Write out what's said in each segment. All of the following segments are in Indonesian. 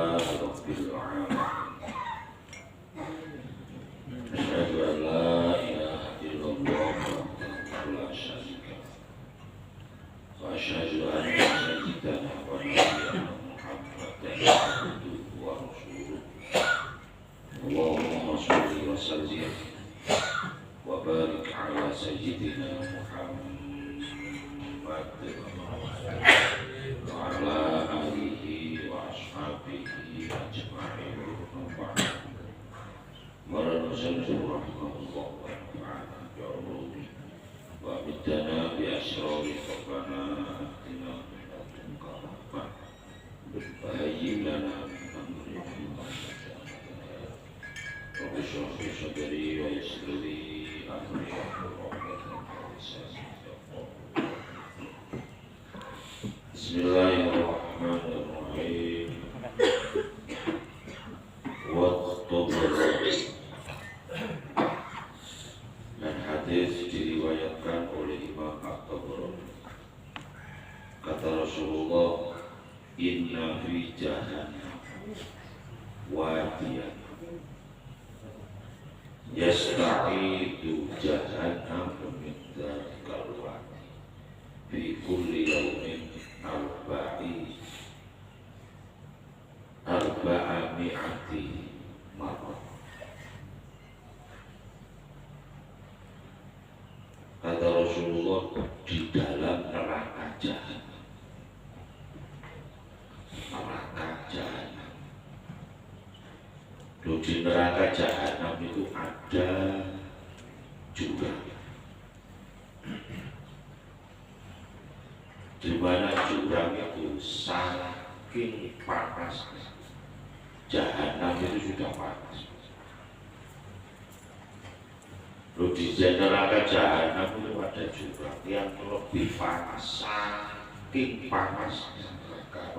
لله رب العالمين أشهد أن لا إله إلا الله وحده لا شريك له وأشهد أن سيدنا ونبينا محمدا عبده ورسوله اللهم صل وسلم وبارك على سيدنا محمد وعلى آله وأصحابه أجمعين ورسوله رحمه الله ونفعنا بعلومه وأمدنا بأسرار ربنا آتنا من لدنك رحمة وهيئ لنا من أمرنا رشدا رب اشرح لي صدري ويسر لي أمري واحلل عقدة من لساني يفقهوا بسم الله الرحمن الرحيم والطبراني dan hadis diriwayatkan oleh Imam At-Tabrani. Kata Rasulullah, inna fi jahannam wadiyan yasta'idu jahannam min dhalikal wadi fi kulli yawmin arba'ami'ati marrah. Kata Rasulullah, di dalam neraka jahanam, di neraka jahanam itu ada jurang, di mana jurang itu saking panas, jahanam itu sudah panas. Di neraka jahanam itu ada jurang yang lebih panas, saking panas neraka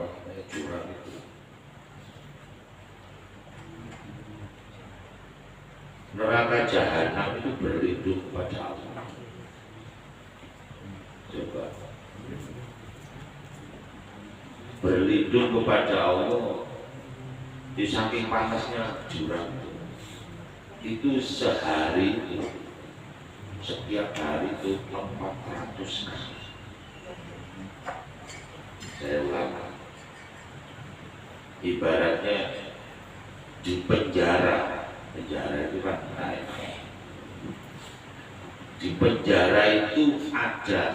jurang itu. Neraka jahanam itu berlindung kepada Allah. Coba berlindung kepada Allah di saking panasnya jurang itu sehari itu, setiap hari itu 400 kali. Saya ulang, ibaratnya di penjara itu kan di penjara itu ada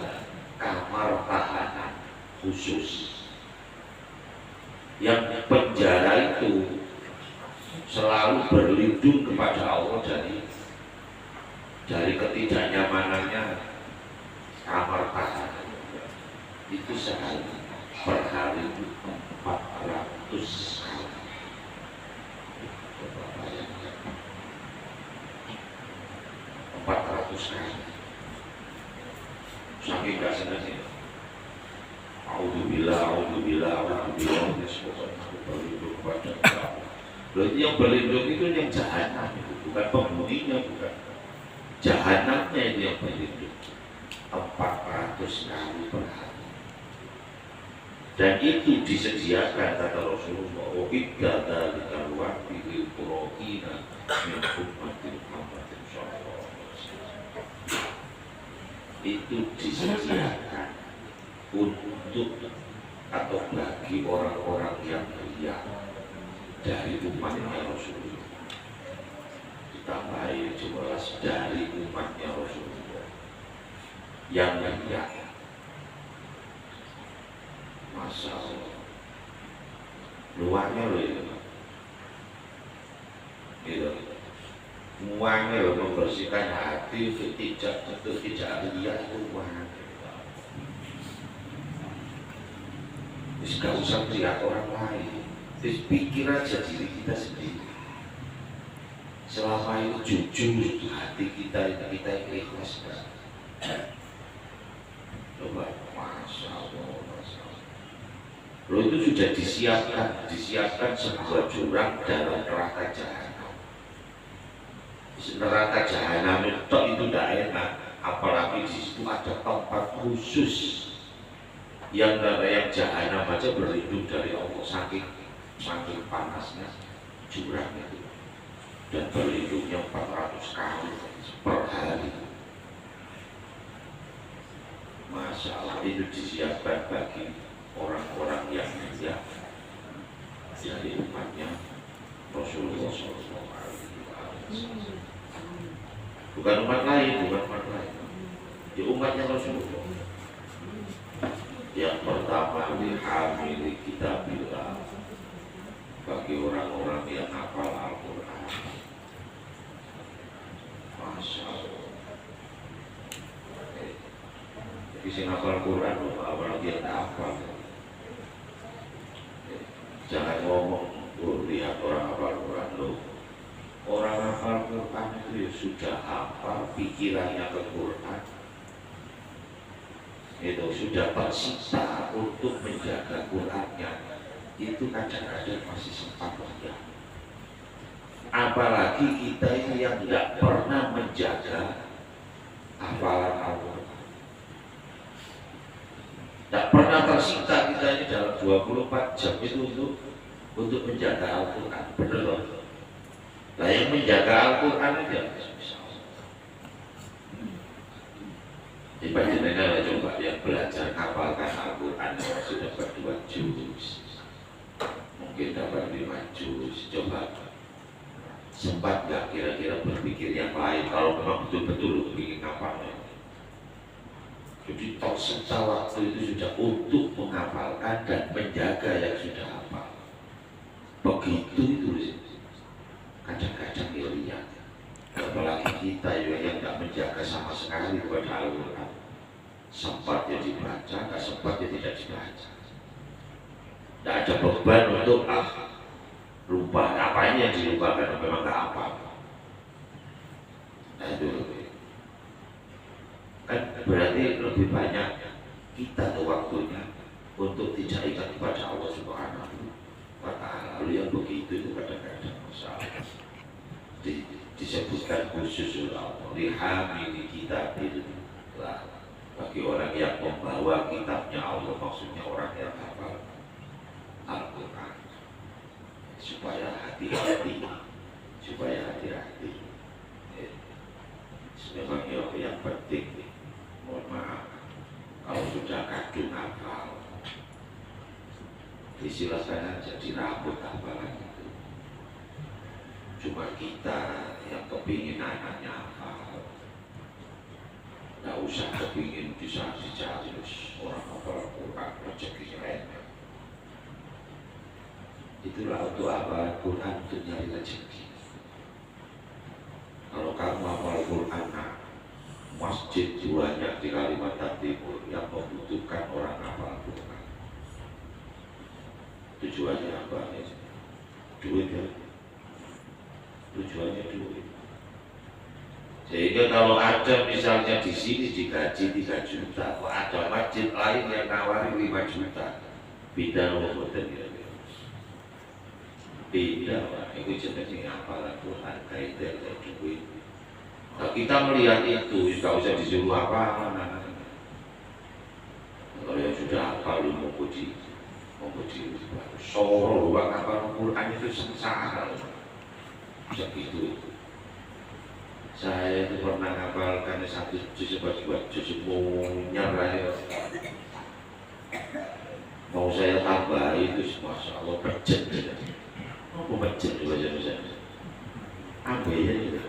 kamar tahanan khusus yang penjara itu selalu berlindung kepada Allah dari ketidaknyamanannya kamar tahanan itu sehari per hari 400 kali. 400 kali. Saking gak senangnya. A'udzubillah. Berlindung kepada Allah. Berarti yang berlindung itu yang jahanam itu, bukan penghuninya, bukan. Jahanamnya itu yang berlindung. 400 kali per hari. Dan itu disediakan kata Rasulullah, wa idza dzalika al-waqti lil qura'ina min ummatil Muhammadin sallallahu alaihi wasallam. Itu disediakan untuk atau bagi orang-orang yang riya dari umatnya Rasulullah. Ditambahi jelas dari umatnya Rasulullah yang riya. Masya Allah, luarnya loh itu, muangnya loh membersihkan hati untuk tidak riya itu muangnya. Gak usah melihat orang lain, pikir aja diri kita sendiri. Selama itu jujur di hati kita ikhlas. Coba, Masya Allah. Lo itu sudah disiapkan sebuah jurang dalam neraka jahanam. Neraka jahanam itu tidak enak, apalagi di situ ada tempat khusus yang jahanam aja berlindung dari Allah, saking saking panasnya jurang itu, dan berlindungnya 400 kali per hari. Masalah itu disiapkan bagi orang-orang yang mulia dari umatnya Rasulullah SAW. Bukan umat lain, di umatnya Rasulullah. Yang pertama, dihamili kitabillah, bagi orang-orang yang hafal Al-Quran. Masya Allah. Jadi sing hafal Quran, apalagi yang tak hafal. Jangan ngomong, lihat orang hafal Quran loh. Orang hafal Quran itu ya sudah hafal, pikirannya ke Quran. Itu sudah tersisa untuk menjaga Qurannya. Itu kadang-kadang masih sempat ya. Apalagi kita ini yang tidak pernah menjaga hafalan Al-Quran. Tidak pernah tersita kita ini dalam 24 jam itu untuk menjaga Al-Quran. Benar loh. Nah yang menjaga Al-Quran itu ya bisa. Dibandingkan coba yang belajar hafalkan Al-Quran yang sudah berdua juz, mungkin dapat 5 juz. Coba sempat nggak kira-kira berpikir yang lain kalau memang betul-betul ingin hafalnya? Jadi terserta waktu itu sudah untuk menghafalkan dan menjaga yang sudah hafal. Begitu itu kadang-kadang ya lihat. Apalagi kita yang tidak menjaga sama sekali kepada Al-Quran. Sempat ya dibaca, nggak sempat ya tidak dibaca. Tidak ada beban untuk lupa. Apa ini yang dilupakan memang nggak apa. Nah itu kan berarti lebih banyak kita tuh waktunya untuk tidak ingat kepada Allah Subhanahu wa Ta'ala. Lalu yang begitu itu kadang-kadang masalah. Disebutkan khusus Allah lihamili kitabillah, bagi orang yang membawa kitabnya Allah, maksudnya orang yang hafal Al-Quran, supaya hati-hati. Memang yang penting, mohon maaf kalau sudah kadung hafal, disilakan aja dirambut hafalan itu. Cuma kita yang kepingin anaknya hafal, nggak usah kepingin bisa dicari orang hafal Al-Quran, rezekinya enak. Itulah untuk apa Al-Quran, untuk nyari rezeki. Kalau kamu hafal Al-Quran, masjid banyak di Kalimantan Timur yang membutuhkan orang hafal Al-Quran. Tujuannya apa? Duit ya. Tujuannya duit. Sehingga kalau ada misalnya di sini digaji 3 juta, kalau ada masjid lain yang nawari 5 juta, beda loh ya. Beda lah, itu jenisnya hafalan Quran kaitan dengan duit. Nah, kita melihat itu, nggak usah disuruh apa. Kalau yang sudah hafal memuji Soro luar hafal Quran itu sengsara. Segitu. Saya itu pernah hafalkan 1 juz, 2 juz, nyerah ya. Mau saya tambah itu, masya Allah becet. Apa becet juga saya? Ambil ya juga.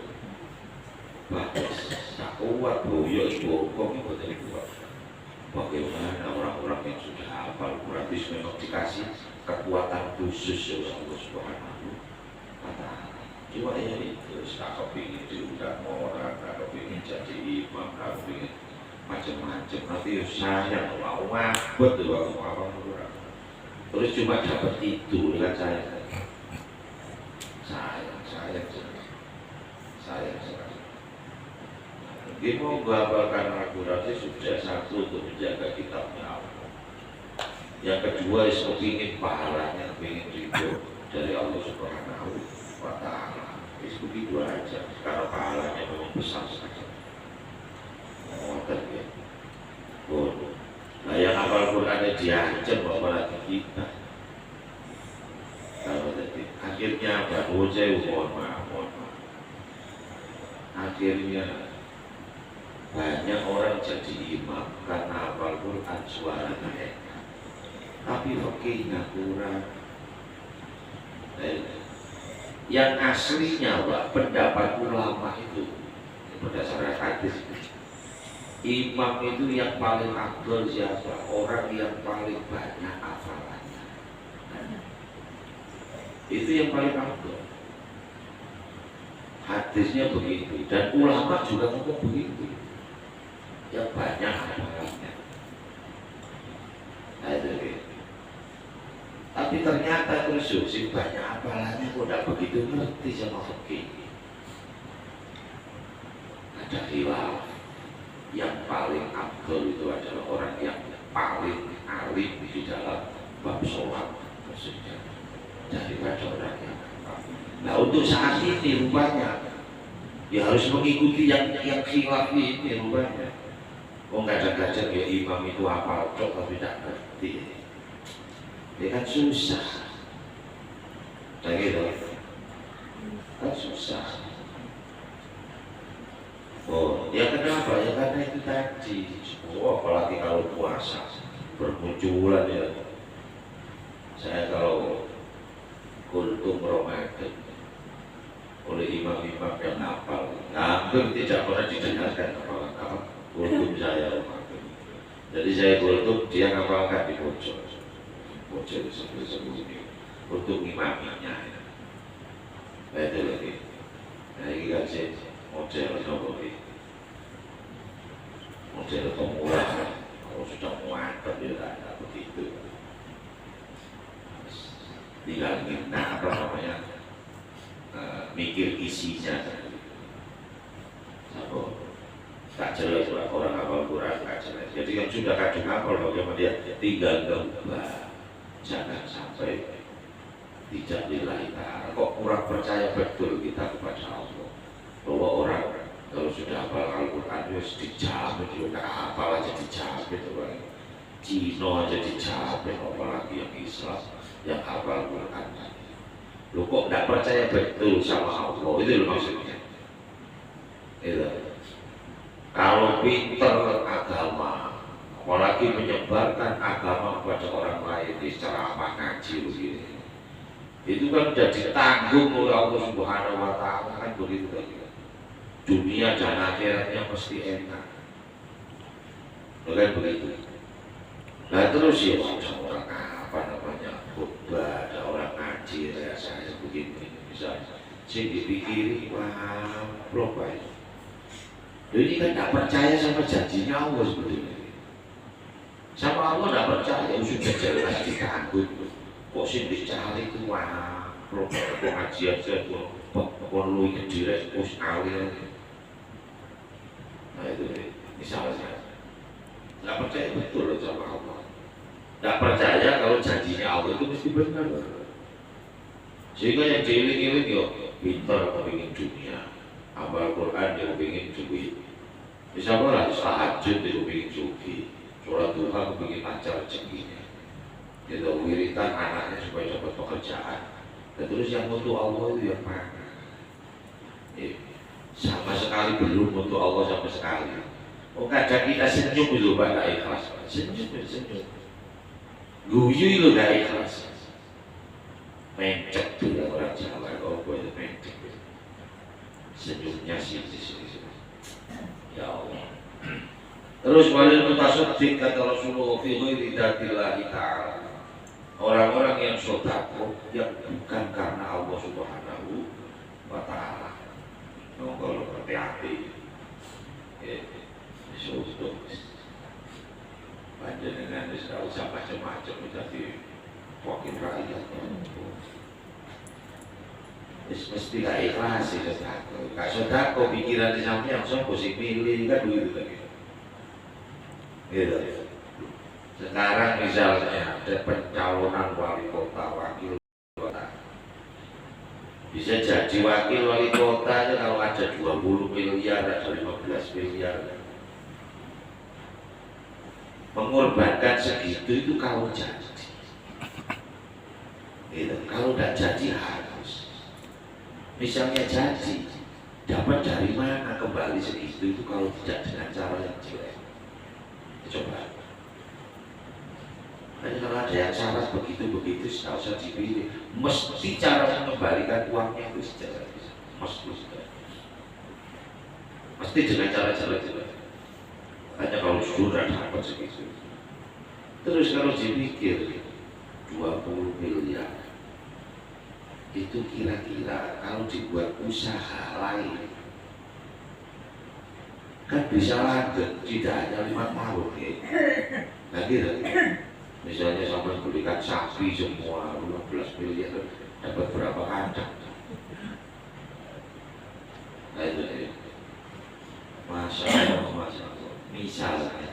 Bagus, tak kuat, boyo, bokong, itu tidak kuat. Bagaimana orang-orang yang sudah hafal Quran itu memang dikasih kekuatan khusus oleh Allah Subhanahu wa Ta'ala. Cuma ya itu, tak kepingin diundang orang, tak kepingin jadi imam, tak kepingin macam-macam. Nanti sayang, mau ngabut tuh waktu hafal Quran. Terus cuma dapat itu dengan saya. Sayang sekali. Dia mau menghafalkan Al-Quran sudah satu untuk menjaga kitabnya Allah. Yang kedua kepingin pahalanya, kepingin ridho dari Allah Subhanahu wa Ta'ala. Itu begitu aja. Karena pahalanya memang besar sekali. Ya. Nah yang hafal Quran diancam apalagi kita. Akhirnya Banu Uzair mohon maaf. Akhirnya banyak orang jadi imam karena hafal Quran suaranya enak, tapi fakihnya kurang. Yang aslinya Pak, pendapat ulama itu berdasarkan hadis, imam itu yang paling afdal siapa? Orang yang paling banyak hafalannya. Itu yang paling afdal. Hadisnya begitu, dan ulama juga ngomong begitu. Yang banyak hafalannya. Nah, itu. Tapi ternyata terus sih banyak hafalannya kok tidak begitu ngerti sama fikih. Ada khilaf. Yang paling afdal itu adalah orang yang paling alim di dalam bab sholat, maksudnya daripada orang yang. Nah, untuk saat ini rupanya ya harus mengikuti yang khilaf ini rupanya. Kadang-kadang ya imam itu hafal cok tapi tidak ngerti. Ya kan susah. Dan gitu kan susah. Oh, ya kenapa? Ya karena itu tadi. Oh, apalagi kalau puasa bermunculan ya. Saya kalau kultum Ramadan oleh imam-imam yang hafal, hampir tidak pernah didengarkan apa kultum saya. Jadi saya kultum, dia ngapalkan di pojok sembunyi untuk imaminya. Nah itu lagi. Nah ini kan sih model nopo ini, model pemula. Kalau sudah muatan dia tidak begitu. Tinggal minta apa namanya, mikir isinya. Apa? Tak jelas orang hafal Quran tak jelas. Jadi yang sudah kadang hafal bagaimana dia tinggal gembah. Jangan sampai tidak lillahi ta'ala. Kok kurang percaya betul kita kepada Allah, bahwa orang kalau sudah hafal Al-Quran harus dijamin juga, hafal aja dijamin. Cina aja dijamin, apalagi yang Islam yang hafal Quran. Lu kok tidak percaya betul sama Allah, itu loh maksudnya. Itu. Kalau pinter agama, apalagi menyebarkan agama kepada orang lain di ceramah ngaji begini, itu kan sudah ditanggung oleh Allah Subhanahu wa Ta'ala, kan begitu kan. Dunia dan akhiratnya mesti enak, bukan begitu. Nah terus ya orang apa namanya khutbah, ada orang ngaji kayak saya begini misalnya, sih dipikiri wah blok baik. Ini kan tidak percaya sama janjinya Allah sebetulnya. Sama Allah tidak percaya, sudah jelas ditanggung. Kok sih dicari itu wah blok pengajian saya perlu direct post alir. Nah itu misalnya tidak percaya betul sama Allah. Tidak percaya kalau janjinya Allah itu mesti benar. Sehingga yang diiling-iling yuk pintar kepingin dunia, amal Quran dia kepingin duit. Bisa malah tahajud dia kepingin sugi, sholat duha kepingin lancar rezekinya. Dia wiritan anaknya supaya dapat pekerjaan. Dan terus yang untuk Allah itu yang mana? Sama sekali belum untuk Allah sama sekali. Oh kadang kita senyum itu Pak, gak ikhlas. Senyum. Guyu itu gak ikhlas. Mencek tuh orang Jawa, oh gue itu mencek. Senyumnya sih. Ya Allah. Terus walil mutasaddiq kata Rasulullah fi ghairi dzatillahi ta'ala. Orang-orang yang sedekah yang bukan karena Allah Subhanahu wa Ta'ala. Kalau hati-hati. Sudah. Panjenengan tidak usah macam-macam jadi wakil rakyat. Mesti gak ikhlas sih sedekah. Gak sedekah pikiran di samping yang sopo sih pilih kan begitu lagi. Gitu. Sekarang misalnya ada pencalonan wali kota, wakil kota. Bisa jadi wakil wali kota aja kalau ada 20 miliar, ada 15 miliar. Mengorbankan segitu itu kalau jadi. Gitu. Kalau tidak jadi harus. Misalnya jadi, dapat dari mana kembali segitu itu kalau tidak dengan cara yang jelek? Coba. Hanya kalau ada yang syarat begitu-begitu, tidak usah dipilih. Mesti cara mengembalikan uangnya itu secara mesti dengan cara jelek-jelek. Hanya kalau sudah dapat segitu. Terus kalau dipikir 20 miliar itu kira-kira kalau dibuat usaha lain kan bisa lanjut, tidak hanya 5 tahun ya. Nah gitu. Misalnya sampai belikan sapi semua 15 miliar dapat berapa kandang? Nah itu ya. Masya Allah. Misalnya.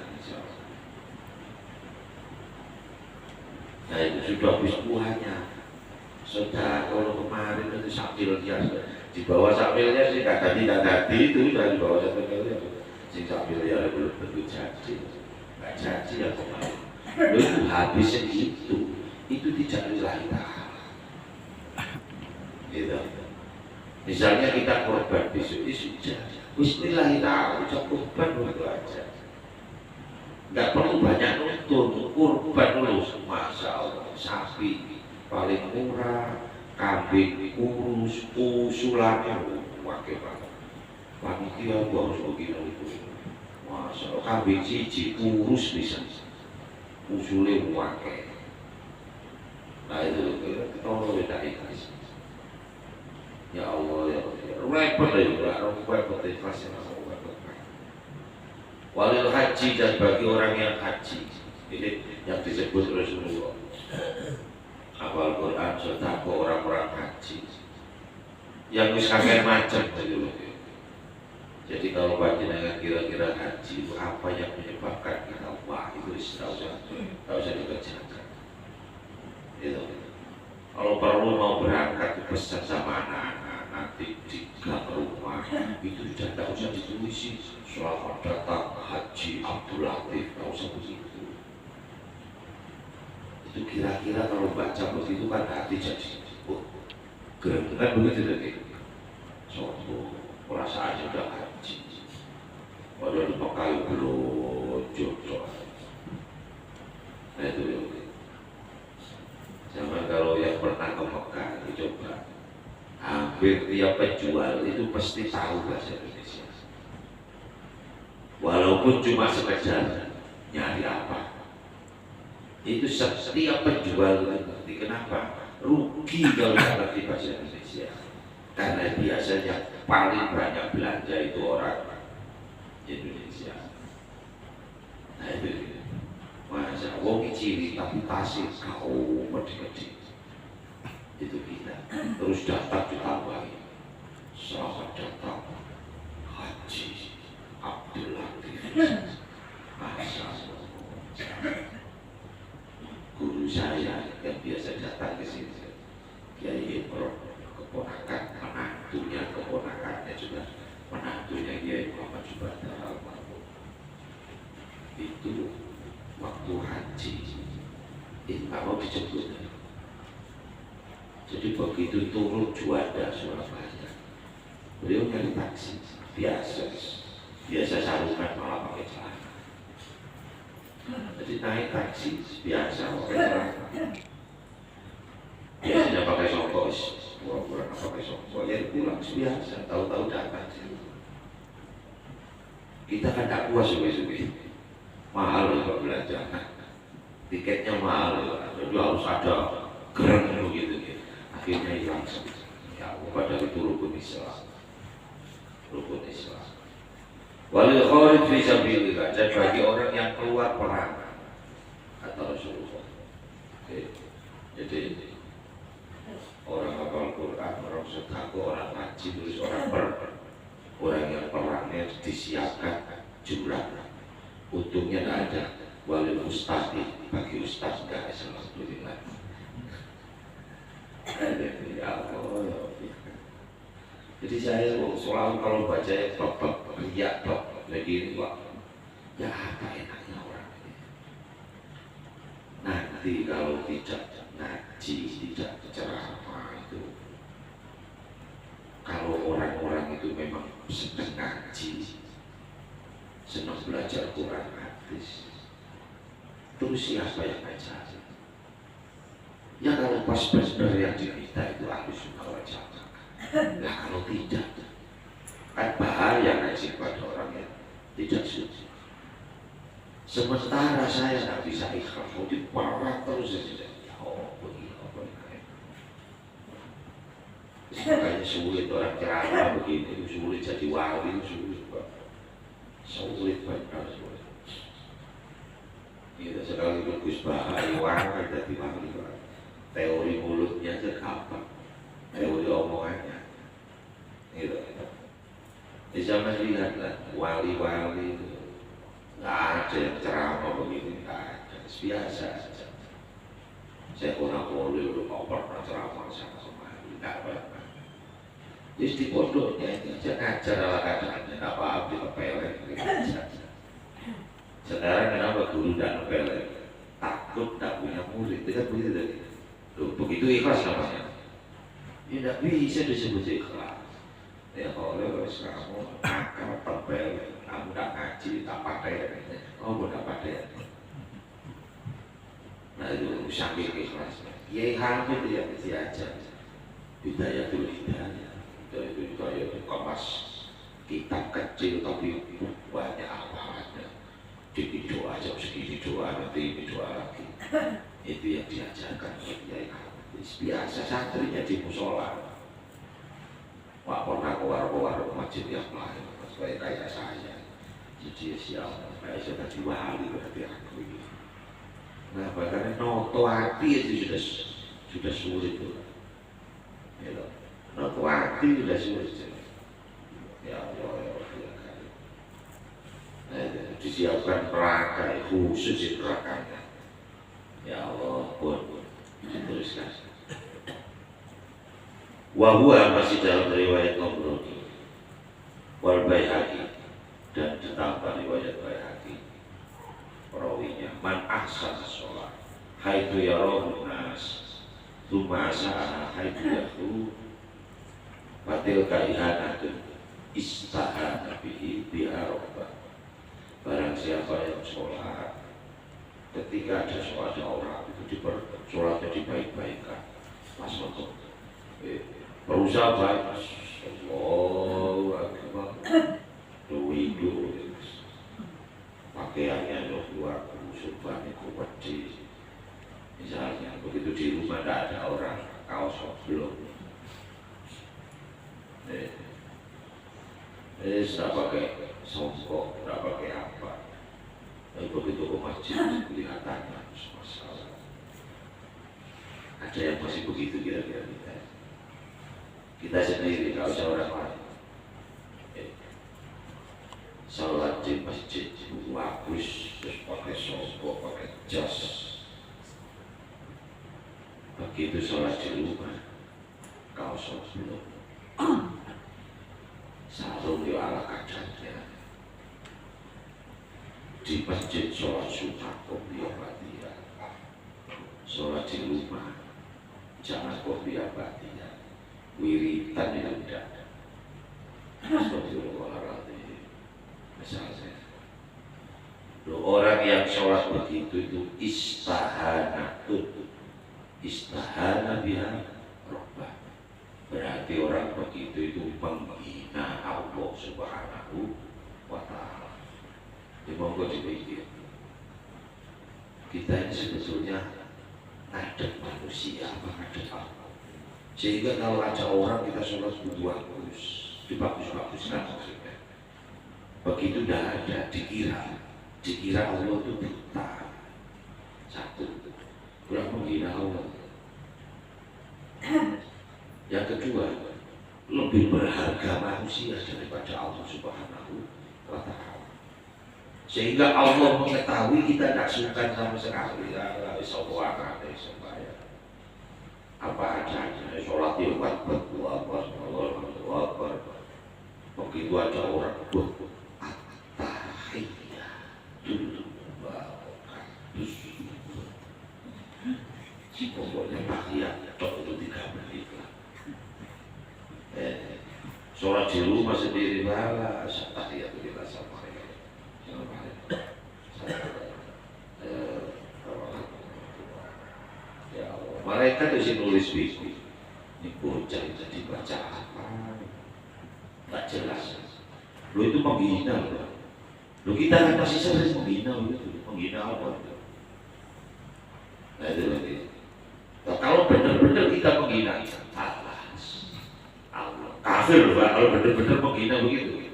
Nah itu sudah habis buahnya. Sudah kalau kemarin itu 1 miliar di bawah 1 miliar sih tidak jadi itu dari bawah 1 miliar. Si 1 miliar belum tentu jadi, nggak jadi ya kemarin. Lalu habisnya itu tidak lillahi ta'ala. Gitu. Misalnya kita korban besok itu sudah, bismillah ta'ala, ucap korban begitu aja. Nggak perlu banyak nuntun, korban dulu, masya Allah, sapi paling murah, kambing kurus, usulannya wakil banget. Panitia harus begini, masya Allah, kambing siji kurus bisa. Usulnya memakai. Nah itu kita mau beda ikhlas. Ya Allah ya repot ya, repot ikhlasnya repot. Walil haji dan bagi orang yang haji, ini yang disebut Rasulullah. Hafal Quran serta orang-orang haji yang misalkan macam gitu. Jadi kalau panjenengan kira-kira haji itu apa yang menyebabkan kita wah itu tidak usah dikerjakan. Gitu. Kalau perlu mau berangkat pesan sama anak-anak nanti di rumah itu sudah tidak usah ditulis selamat datang Haji Abdul Latif, tidak usah begitu. Itu kira-kira kalau baca begitu kan hati jadi keren kan begitu tadi. Suatu perasaan sudah haji. Waduh di Mekah belum jodoh. Nah itu ya. Sama kalau yang pernah ke Mekah coba. Hampir tiap penjual itu pasti tahu bahasa Indonesia. Walaupun cuma sekedar nyari apa. Itu setiap penjual ngerti. Kenapa? Rugi kalau ngerti bahasa Indonesia. Karena biasanya paling banyak belanja itu orang Indonesia. Nah itu masa wong ciri tapi tasik kau medi-medi itu kita terus daftar ditambahi selamat datang Haji Abdul Latif. Masa guru saya yang biasa datang ke sini Kiai Imron keponakan menantunya keponakannya juga menantunya Kiai Muhammad Subhadar Almarhum itu waktu haji ini nggak mau dijemput. Jadi begitu turun Juanda Surabaya beliau nyari taksi biasa sarungan malah pakai celana. Jadi naik taksi biasa pakai celana biasanya pakai songkos pura-pura pakai songkos ya pulang biasa tahu-tahu datang. Kita kan tak puas suwe-suwe mahal juga belanja tiketnya mahal jadi harus ada keren begitu akhirnya hilang ya padahal itu rukun Islam walil kharij fi sabilillah dan bagi orang yang keluar perang kata Rasulullah. Jadi orang hafal Quran, orang sedekah, orang ngaji, terus orang yang perangnya disiapkan jumlah untungnya tidak ada. Walil ustadi bagi ustaz enggak alhamdulillah. Ya Allah. Jadi saya selalu kalau baca ya bab riak bab lagi ini Pak. Ya apa enaknya orang ini. Nanti kalau tidak ngaji, tidak ceramah itu senang ngaji, senang belajar Quran hadis. Terus siapa yang ngajar? Ya kalau pas benar yang diminta itu ahli sunnah wal jamaah. Nah kalau tidak, kan bahaya ngaji pada orang yang tidak suci. Sementara saya tidak bisa ikhlas, mau dibawa terus saja. Ya begini, begini. Makanya sulit orang ceramah begini, sulit jadi wali, sulit banget, sulit. Kita sekali bagus bahaya, wali jadi wali. Teori mulutnya aja gampang, teori omongannya. Gitu. Bisa melihatlah wali-wali itu nggak ada yang ceramah begini, nggak ada, biasa saja. Saya kurang boleh udah mau pernah ceramah sama nggak apa-apa. Jadi di pondoknya itu aja ngajar ala kadarnya, nggak apa-apa ngepelek. Sekarang kenapa guru dan ngepelek? Takut tak punya murid, itu kan begitu tadi. Loh, begitu ikhlas namanya. Ya tidak bisa disebut ikhlas. Ya kalau kamu akan tebel, kamu tidak ngaji, tak pakai, kamu tidak pakai. Nah itu saking ikhlasnya. Ya hampir dia mesti aja. Hidayah itu hidayah. Itu hidayah itu kemas kitab kecil tapi banyak apalannya. Jadi doa aja segini doa, nanti ini doa lagi. Itu yang diajarkan oleh Kiai Hafiz. Biasa santrinya di musola. Pak pernah keluar masjid yang lain, supaya kayak saya. Jadi siapa? Kayak saya tadi wali berarti aku ini. Nah, karena noto hati itu sudah sulit tuh. Ya, noto hati sudah sulit. Ya Allah, ya Allah. Disiapkan perangkai khusus di nerakanya. Ya Allah, pun diteruskan. Wahua masih dalam riwayat Tabrani, wal Baihaqi, dan ditambah riwayat Baihaqi. Perawinya man ahsana sholat, haitu yarahu nas, tsumma asaha haitu yahu, fatil kaihanatun istahana bihi biha rabbah. Barang siapa yang sholat ketika ada orang itu sholatnya dibaik-baikkan, mas untuk berusaha baik, Allahu Akbar, doido, pakaiannya luar, surbannya kuwati. Misalnya begitu di rumah tidak ada orang, kaos belum. Tidak pakai songkok, tidak pakai apa. Tapi begitu ke masjid kelihatannya masalah. Ada yang masih begitu kira-kira kita sendiri, kalau seorang lain salat di masjid bagus, terus pakai songkok, pakai jas. Begitu salat di rumah, kaos belum. Sarung di ala kadarnya. Di masjid sholat sunnah qobliyah ba'diyah. Sholat di rumah jangan qobliyah ba'diyah. Wiritan itu tidak. Astagfirullahaladzim. Misalnya orang yang sholat begitu itu istahana biha rabbah. Berarti orang begitu itu menghina Allah Subhanahu wa ta'ala. Di monggo dipikir. Kita ini sebetulnya ada manusia apa ada Allah. Sehingga kalau ada orang kita sholat bagus, dibagus-baguskan maksudnya. Begitu tidak ada, dikira Allah itu buta. Satu, kurang menghina Allah. Yang kedua, lebih berharga manusia daripada Allah Subhanahu wa ta'ala. Sehingga Allah mengetahui kita tidak suka sama sekali. Apa adanya, sholat di rumah berdoa, begitu ada orang at-tahiyah dulu pokoknya tahiyah itu 3 menit lah. sholat di rumah sendiri malah tahiyatulillah sama ya Allah, malaikat itu nulis buku ini bocah itu dibaca apa nggak jelas. Lo itu menghina lo kita kan masih sering menghina apa nah itu lagi. Nah, kalau benar-benar kita menghina Allah kafir loh kalau benar-benar menghina begitu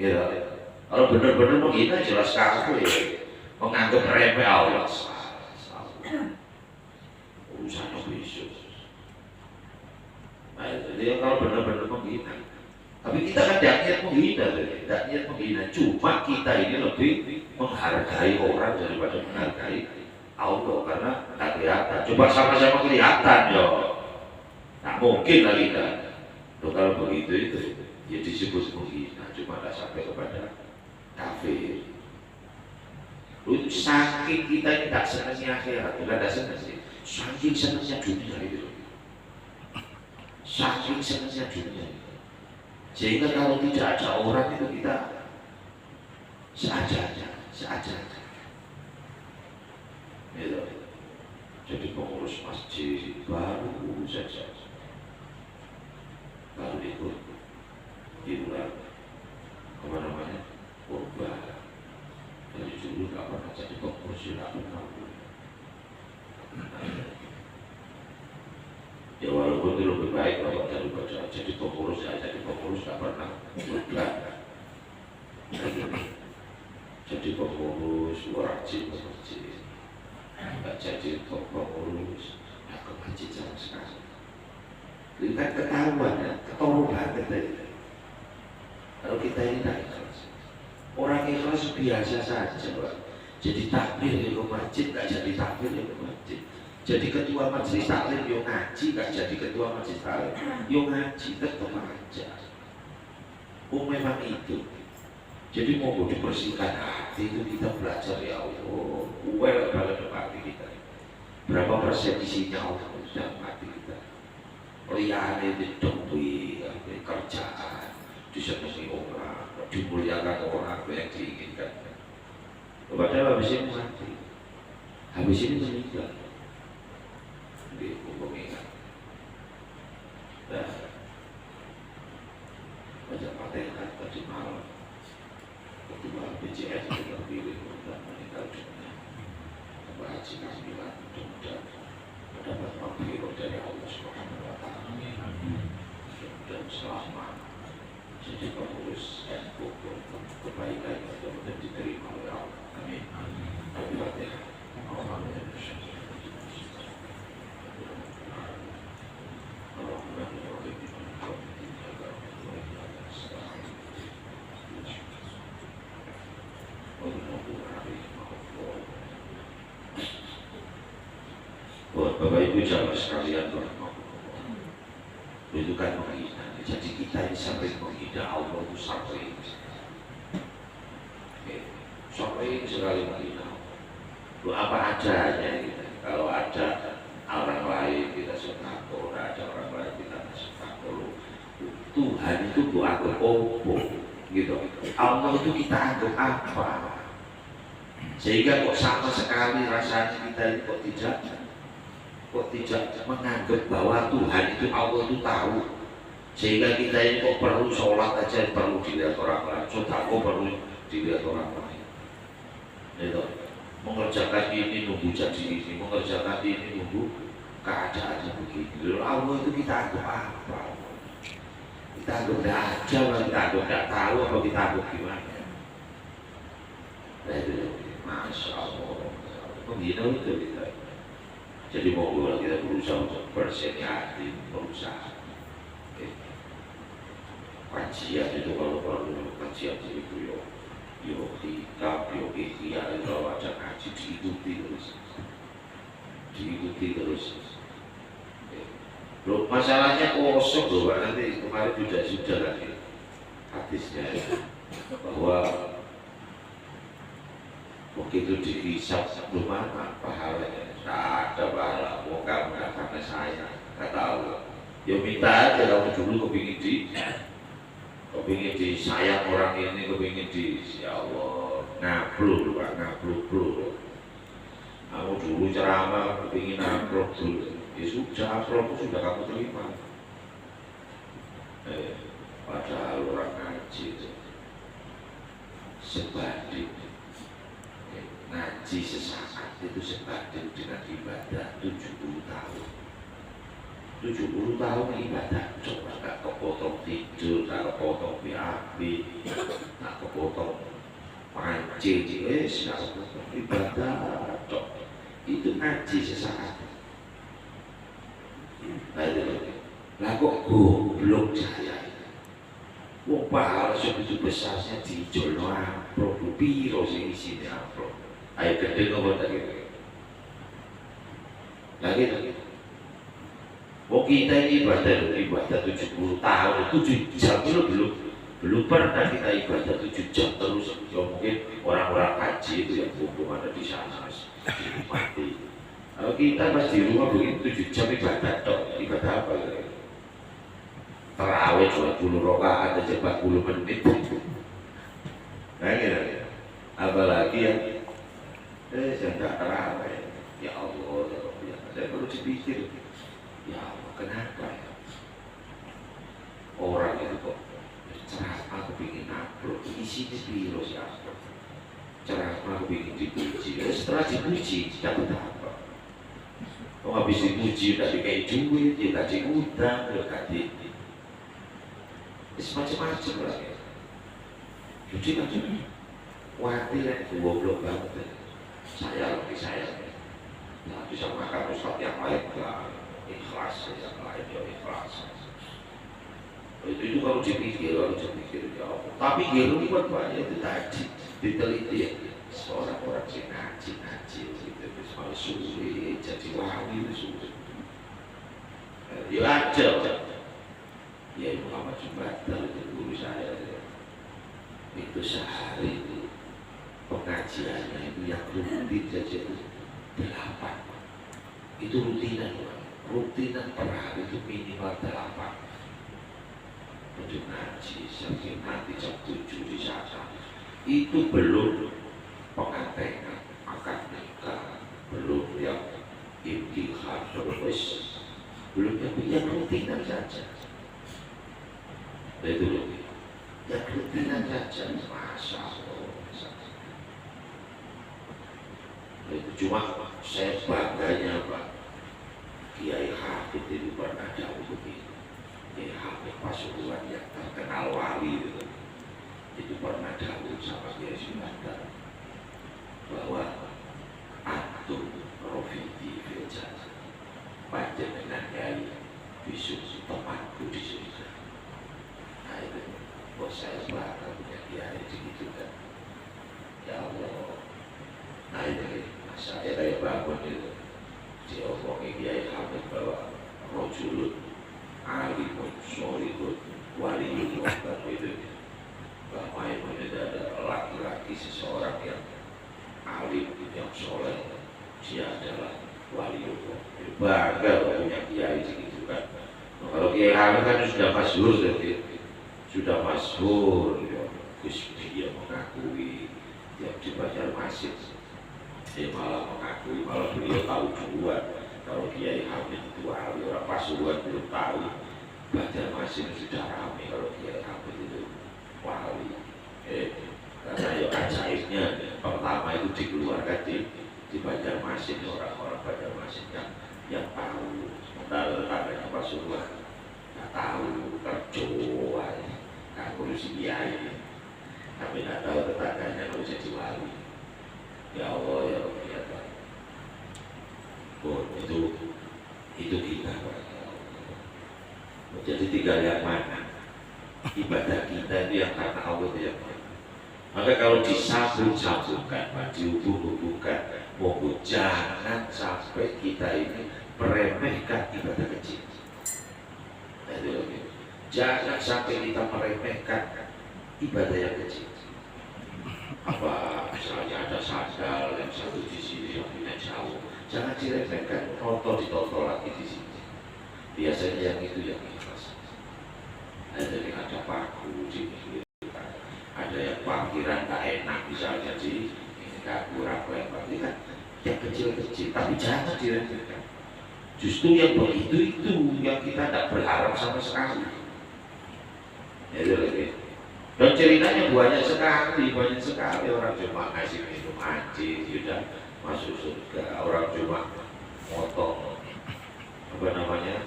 ya. Kalau benar-benar menghina jelas kafir menganggap remeh Allah urusan besok. Nah, jadi kalau benar-benar menghina, tapi kita kan tidak niat menghina, tidak niat menghina. Cuma kita ini lebih menghargai orang daripada menghargai Allah karena tidak kelihatan. Coba sama-sama kelihatan ya. Nah mungkin lah kita. Loh, kalau begitu itu ya disebut menghina, cuma tidak sampai kepada kafir. Itu saking kita ini tak senangnya akhirat, bukan tak senang sih. Saking senangnya dunia itu. Saking senangnya dunia itu. Sehingga kalau tidak ada orang itu kita seadanya. Gitu. Jadi pengurus masjid baru saja, baru ikut hiburan kemana-mana, korban. Dari dulu nggak pernah jadi pengurus, nggak pernah. Ya walaupun itu lebih baik kalau daripada jadi pengurus, ya jadi pengurus nggak pernah korban. Jadi pengurus wajib ke masjid, nggak jadi pengurus nggak ke masjid sama sekali. Ini kan ketahuan ya, ketahuan banget tadi. Kalau kita ini tak ikhlas, orang ikhlas biasa saja, Pak. Jadi takbir ke masjid, nggak jadi takbir ke masjid. Jadi ketua majelis taklim yo ngaji, nggak jadi ketua majelis taklim yo ngaji, tetap aja. Oh memang itu. Jadi mau dibersihkan hati itu kita belajar ya Allah. Well dalam hati kita. Berapa persen isinya Allah dalam hati kita. Liane ditemui, kerjaan, disenangi orang, dimuliakan orang yang diinginkan. Padahal habis ini mati, habis ini meninggal. Di mengingat. Nah, baca Fatihah tadi malam. Ketua BCS kita pilih untuk meninggal dunia. Mbak Haji Kasmilan mudah-mudahan mendapat maghfirah dari Allah Subhanahu wa Ta'ala dan selamat. Jadi pengurus dan kebaikan yang diterima oleh Allah. Amin. Al-Fatihah. Bapak Ibu jamaah sekalian, itu kan menghina. Jadi kita ini sampai menghina Allah itu sampai sekali menghina. Itu apa adanya kita. Kalau ada orang lain kita sedekah, ada orang lain kita sedekah. Tuhan itu buat opo, gitu. Allah itu kita anggap apa? Sehingga kok sama sekali rasanya kita ini kok tidak menganggap bahwa Tuhan itu Allah itu tahu. Sehingga kita ini kok perlu sholat aja perlu dilihat orang lain, sedekah perlu dilihat orang lain. Gitu. Mengerjakan ini nunggu jadi ini, mengerjakan ini nunggu keadaannya begini. Lalu Allah itu kita anggap apa? Kita anggap tidak aja, kita anggap tidak tahu, apa kita anggap gimana? Nah itu, Masya Allah, menghina itu kita. Jadi mau kita berusaha untuk bersiap-siap, berusaha. Kajian itu kalau perlu kajian itu yo hikam, yo ikhya, kalau ada ngaji diikuti terus. Loh, masalahnya kosong loh, nanti kemarin sudah lagi hadisnya bahwa begitu dihisap belum mana pahalanya, tak ada pahala. Mau kamu karena saya nggak tahu, ya minta aja kamu dulu kepingin kepingin disayang orang ini, kepingin di ya Allah ngablur Pak, ngablur. Kamu dulu ceramah kepingin ngablur dulu, ya sudah upload sudah kamu terima. Padahal orang ngaji sebanding ngaji sesaat itu sebanding dengan ibadah 70 tahun. 70 tahun ibadah coba gak kepotong tidur, gak kepotong BAB, gak kepotong mancing, gak kepotong ibadah cok. Itu ngaji sesaat. Lah kok goblok saya. Wong pahala segitu besarnya dijolno amplop, piro sing isine amplop. Ayo gede ngopo tadi. Lagi. Wong kita ini ibadah 70 tahun, 7 jam itu belum pernah kita ibadah 7 jam terus. Ya mungkin orang-orang haji itu yang mumpung ada di sana mati. Kalau kita pas di rumah begitu 7 jam ibadah apa? Terawih 20 rakaat aja 40 menit. Nah gitu. Apalagi yang tidak terawih. Ya Allah, saya perlu dipikir. Ya Allah, kenapa ya? Orang itu kok ceramah kepingin upload, isinya biro siapa? Ceramah kepingin dipuji, setelah dipuji dapat apa? Oh habis dipuji udah dikai duit, dia kasih utang, dia kasih semacam-macam lah ya. Jadi macam khawatir ya, goblok banget. Saya nggak bisa makan ustadz yang lain lah. Ikhlas, yang lain ya ikhlas. Itu kalau dipikir ya Allah. Tapi gelo ini buat banyak itu tadi diteliti ya. Seorang orang sih ngaji itu malah sulit jadi wali itu sulit. Ya ada. Ya Muhammad Jumatan itu guru saya. Itu sehari itu pengajiannya itu yang rutin saja itu 8. Itu rutinan per hari itu minimal 8 untuk ngaji sampai nanti jam 7 di sana. Itu belum pengantengan, akad nikah, belum yang imtihan, belum yang rutinan saja. Itu loh, yang rutinan saja, Masya Allah. Itu cuma saya bangganya Pak Kiai Hafid itu pernah jauh begini. Kiai Hafid Pasuruan yang terkenal wali itu pernah jauh sama Kiai Sunandar bahwa antum rofiti filjar panjenengan Kiai bisu temanku di surga. Nah itu kok saya bangga punya Kiai begitu kan. Ya Allah. Nah ini saya kayak bangun itu diomongi Kiai Hamid bahwa rojulun alimun sholihun waliyun itu bahwa itu ada laki-laki seseorang yang alim yang soleh, dia adalah waliyun. Bangga punya Kiai gitu kan. Nah, kalau Kiai Hamid kan sudah masyhur sudah masyhur ya. Dia mengakui yang di Banjarmasin. Dia malah mengakui, malah beliau tahu duluan kalau Kiai Hamid itu wali. Orang Pasuruan belum tahu, Banjarmasin sudah ramai kalau Kiai Hamid itu wali. Karena ya ajaibnya pertama itu dikeluarkan di Banjarmasin, orang-orang Banjarmasin yang tahu. Sementara tetangganya Pasuruan nggak tahu, tercoba nggak ngurus Kiai, tapi nggak tahu tetangganya kalau jadi wali. Ya Allah ya Rabbi ya Tuhan. Oh, itu kita Pak. Jadi tinggal yang mana? Ibadah kita itu yang karena Allah itu yang mana? Maka kalau disambung-sambungkan, dihubung-hubungkan, mohon jangan sampai kita ini meremehkan ibadah kecil. Jangan sampai kita meremehkan ibadah yang kecil. Apa misalnya ada sandal yang satu di sini yang punya jauh, jangan diremehkan, ditonton lagi di sini. Biasanya yang itu yang ikhlas. Jadi ada paku di ada yang parkiran tak enak misalnya di ini gak kurang lebar, ini kan yang kecil-kecil, tapi jangan diremehkan. Justru yang begitu itu yang kita tidak berharap sama sekali. Itu lebih. Dan ceritanya banyak sekali orang cuma ngasih minum anjing, sudah masuk surga. Orang cuma motong apa namanya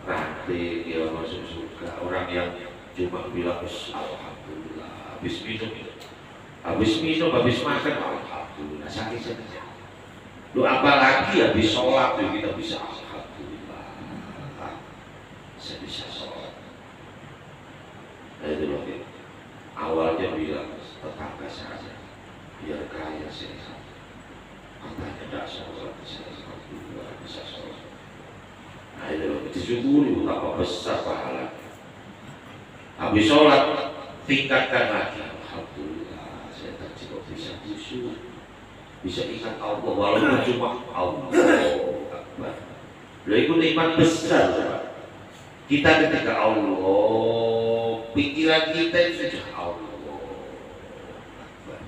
ranting, dia masuk surga. Orang yang cuma bilang alhamdulillah, habis minum, habis makan, alhamdulillah, sakit saja. Lu apalagi habis sholat tuh kita bisa alhamdulillah, saya bisa sholat. Nah, itu loh, awalnya bilang tetangga saja, biar kaya sehat. Katanya tidak sholat, saya alhamdulillah bisa sholat. Nah, itu loh, disyukuri betapa besar pahala. Habis sholat, tingkatkan lagi. Alhamdulillah, saya tadi kok bisa khusyuk, bisa ingat Allah, walaupun cuma Allah Akbar. Lalu itu nikmat besar. Kita ketika Allah, pikiran kita itu sudah Allah Akbar.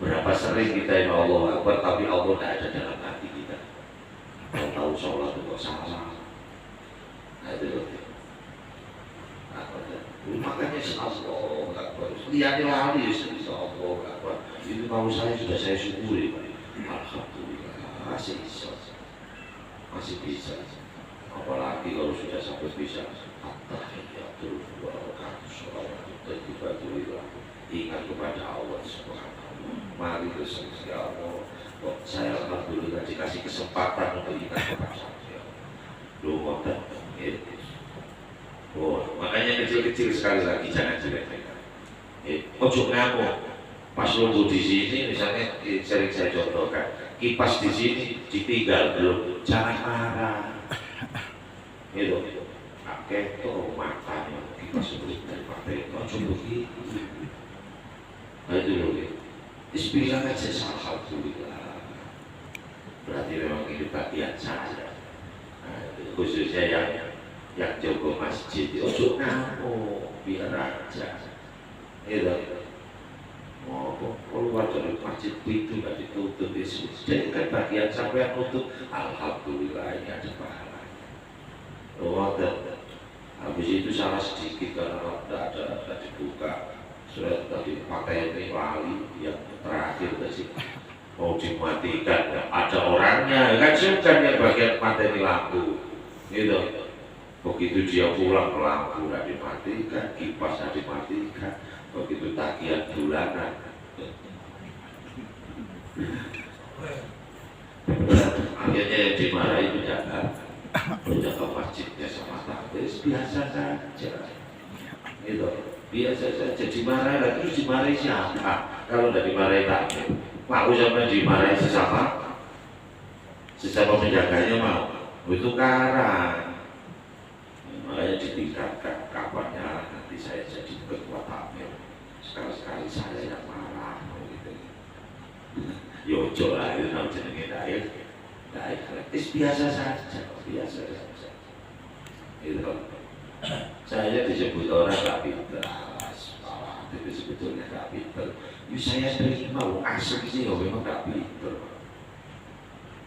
Berapa sering kita yang Allah Akbar, tapi Allah tidak ada dalam hati kita. Kalau tahu sholat itu kok salah. Nah, itu makanya Allah Akbar, lihat lari Allah Akbar. Itu kalau saya sudah saya syukuri, alhamdulillah masih bisa. Apalagi kalau sudah sampai bisa at-tahiyatul barakatuh sholawatut thayyibatulillah, ingat kepada Allah subhanahu. Mari bersama Allah. Saya alhamdulillah dikasih kesempatan untuk ingat kepada saya. Doa dan makanya kecil-kecil sekali lagi jangan diremehkan. Ojo ngamuk. Pas nunggu di sini, misalnya sering saya contohkan, kipas di sini ditinggal belum, jangan marah. Gitu. Kakek tuh matanya kipas sebelum dari partai, ojo begitu. Nah itu loh. Bismillah aja alhamdulillah. Berarti memang itu bagian saya. Nah, khususnya yang jaga masjid, ojo ngamuk, biar aja. Gitu. Oh, keluar dari masjid itu nggak ditutup, jadi kan bagian sampai yang tutup, alhamdulillah ini ada pahala. Oh, habis itu salah sedikit karena tidak dibuka surat tadi pakai ini wali yang terakhir tadi mau dimatikan, ada orangnya kan suka yang bagian materi lampu, gitu. Begitu dia pulang lampu nggak dimatikan, kipas nggak dimatikan. Begitu tagihan bulanan, akhirnya yang dimarahi penjaga masjidnya sama takbis, biasa saja, gitu, biasa saja. Dimarahi lagi, terus dimarahi siapa? Kalau tidak dimarahi takbis, mau sama dimarahi sesama penjaganya mau, itu karang. Makanya ditingkatkan kapannya nanti saya jadi ketua takmir. Sekali-sekali saya yang marah gitu. Yojo lah itu namanya jenenge daik biasa saja. Itu saya disebut orang gak pinter, itu sebetulnya gak pinter. Saya terima, asli ini memang gak pinter.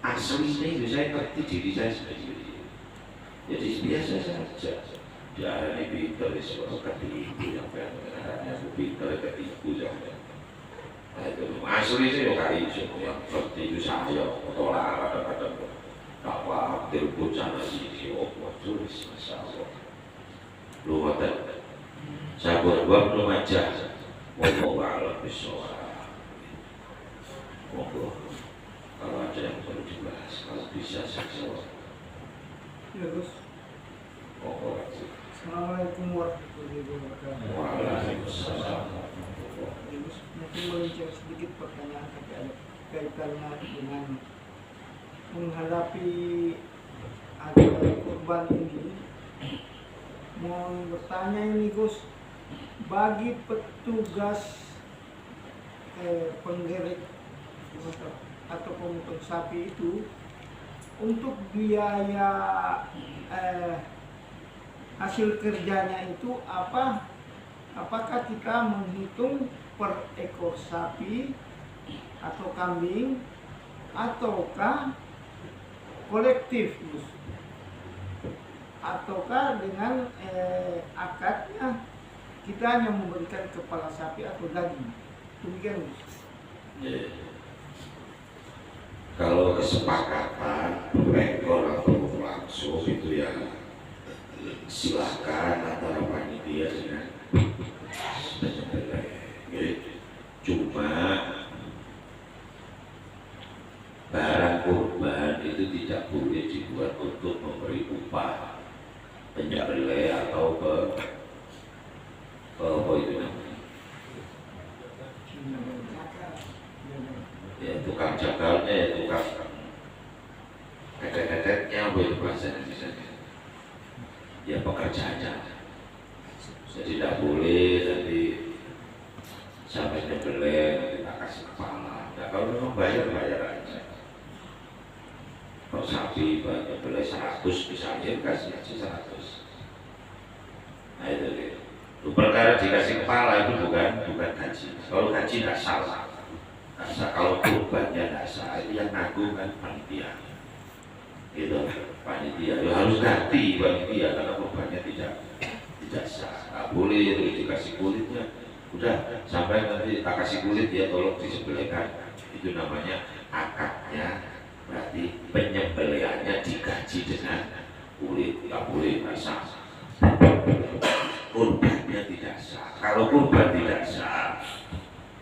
Asli ini saya ngerti diri saya sendiri. Jadi biasa saja. Jangan pinter disuruh ketipu yang pengennya pinter ketipu jangan. Nah itu asli sih yo kayak yang seperti itu saya tolak kadang-kadang apa telepon sana sini tulis masya Allah. Lu ngotot. Saya buat belum aja. Mau alam bisawab. Monggo. Kalau ada yang perlu dibahas, kalau bisa saya jawab. Ya Gus. Assalamualaikum warahmatullahi wabarakatuh. Waalaikumsalam. Gus, mungkin melincir sedikit pertanyaan kaitannya dengan menghadapi ada korban ini. Mau bertanya ini Gus, bagi petugas penggerik atau pemotor sapi itu, untuk biaya hasil kerjanya itu apa? Apakah kita menghitung per ekor sapi atau kambing, ataukah kolektif, Gus? Ataukah dengan akadnya kita hanya memberikan kepala sapi atau daging? Demikian, Gus. Ya. Kalau kesepakatan ekor atau langsung itu ya silakan antara panitia dengan penyembelih. Cuma barang kurban itu tidak boleh dibuat untuk memberi upah penyembelih atau apa itu namanya, ya tukang jagalnya, ya tukang tetet-tetetnya, apa itu bahasanya misalnya, ya pekerjaannya. Jadi tidak boleh nanti sampai nyembelih nanti tak kasih kepala. Nah, kalau memang bayar aja. Kalau sapi nyembelih 100 misalnya kasih aja 100. Nah itu gitu. Perkara dikasih kepala itu bukan gaji. Kalau gaji tidak salah. Kalau kurbannya tidak salah, itu yang nanggung kan panitia. Gitu, panitia. Ya harus ganti panitia karena kurbannya tidak sah. Nggak boleh itu dikasih kulitnya. Udah sampai nanti tak kasih kulit ya tolong disembelihkan. Itu namanya akadnya. Berarti penyembelihannya digaji dengan kulit. Nggak boleh nggak sah. Kurbannya tidak sah. Kalau kurban tidak sah,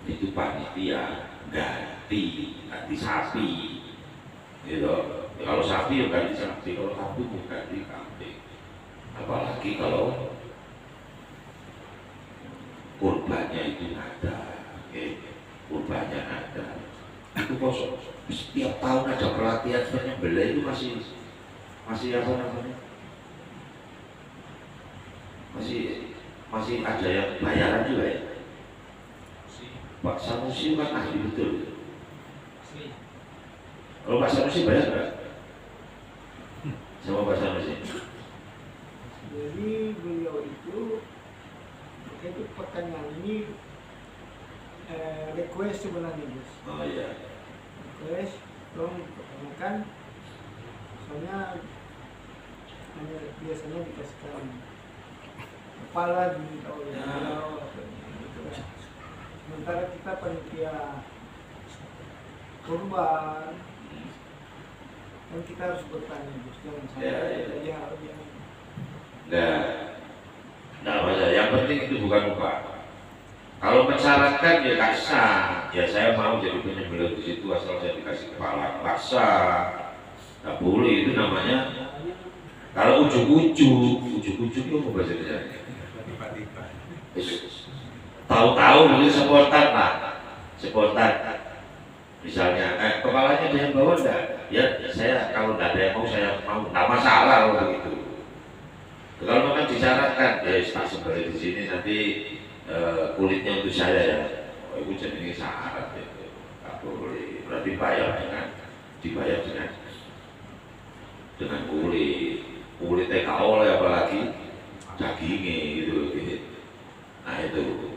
itu panitia ganti sapi, gitu. Kalau sapi ya ganti sapi, kalau kambing ya ganti kambing. Apalagi kalau kurbannya itu ada, kurbannya ada. Itu kosong. Setiap tahun ada pelatihan penyembelih itu masih apa namanya? Masih ada yang bayaran juga ya. Pak Sanusi kan ahli betul. Kalau Pak Sanusi bayar nggak? Sama Pak Sanusi? Jadi beliau itu pertanyaan ini request sebenarnya, Gus. Oh iya. Request, tolong pertanyakan. Soalnya biasanya dikasihkan kepala diminta oleh beliau. Sementara kita panitia kurban, dan kita harus bertanya, Gus, jangan sampai Nah, masalah yang penting itu bukan upah. Kalau mensyaratkan ya tak sah. Ya saya mau jadi penyembelih di situ asal saya dikasih kepala, tak sah. Nggak boleh, itu namanya. Kalau ujuk-ujuk itu apa bahasa Indonesia? Tahu-tahu mungkin spontan lah, spontan. Misalnya, kepalanya ada yang bawa enggak? Ya saya kalau enggak ada yang mau, saya mau, enggak masalah kalau begitu. Kalau memang disyaratkan, ya tak sembelih di sini nanti kulitnya untuk saya ya. Oh, itu jadi syarat itu, enggak boleh. Berarti dibayar dengan kulit TKO oleh apalagi dagingnya gitu. Nah itu,